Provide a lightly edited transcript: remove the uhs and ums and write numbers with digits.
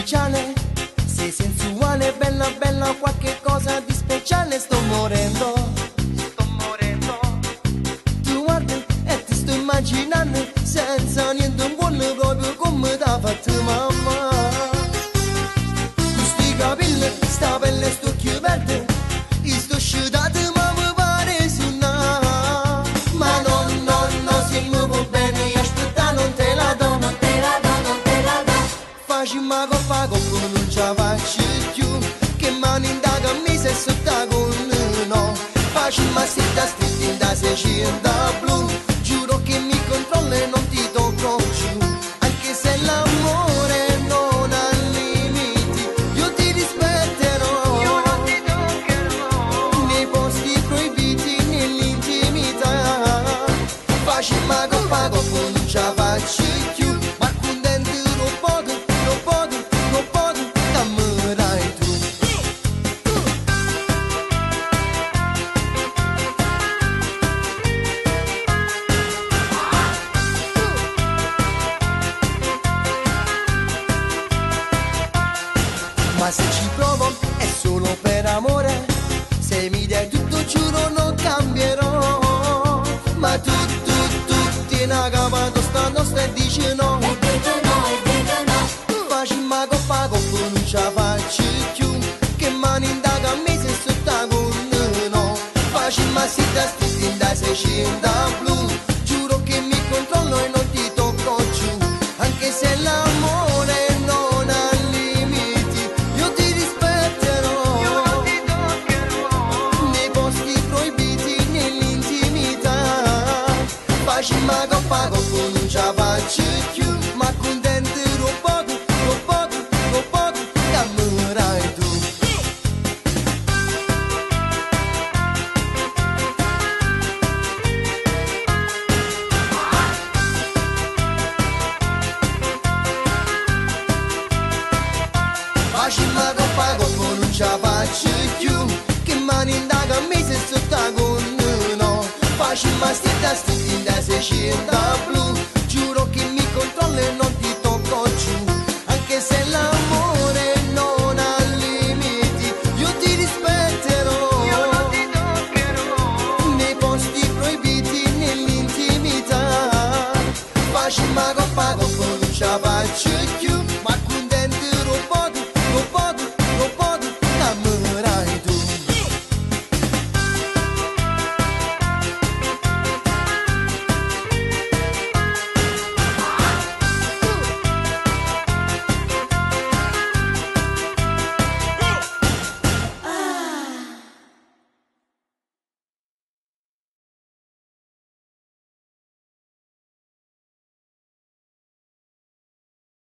speciale, sei sensuale, bella, bella, qualche cosa di speciale. Sto morendo, tu guardi e ti sto immaginando, senza niente buono, proprio come t'ha fatto mamma. Questi capelli, sta pelle, sto occhio verde, sto sciutato ma mi pare suona. Ma no, no, no, se mi va bene, io aspetta, non te la do, non te la do, non te la do. Facciamo coppa coppa, non ce la faccio più, che mani in da camisa e sotto con no. Facciamo stretta stretta in da 600 blu, giuro che mi controllo e non ti tocco più. Anche se l'amore non ha limiti, io ti rispetterò, io non ti toccherò, nei posti proibiti, nell'intimità. Facciamo coppa coppa, non ce la faccio più, ma contento non poco, non poco, non poco, t'amerai tu. Ma se ci provo è solo per amore, se mi dai tutto giuro non cambierò. Ma tu tieni a capo sta nostra e dici no. E dico no, e dico no. Facciamo coppa coppa, non ce la faccio più, che mani in da camisa e sotto con no. Facciamo stretta stretta in da 600 blu, giuro che mi controllo e non ti tocco giù. Anche se l'amore non ha limiti, io ti rispetterò, io non ti toccherò, nei posti proibiti, nell'intimità. Facciamo coppa coppa, non ce la faccio più, ma contento non poco, non poco, non poco, t'amerai tu. Facciamo coppa coppa, non ce la faccio più, che mani in da camisa e sotto con no. Facciamo stretta stretta in da 600 blu, giuro che mi controllo e non ti tocco giù. Anche se l'amore non ha limiti, io ti rispetterò, io non ti toccherò, nei posti proibiti, nell'intimità. Facciamo coppa coppa, non ce la faccio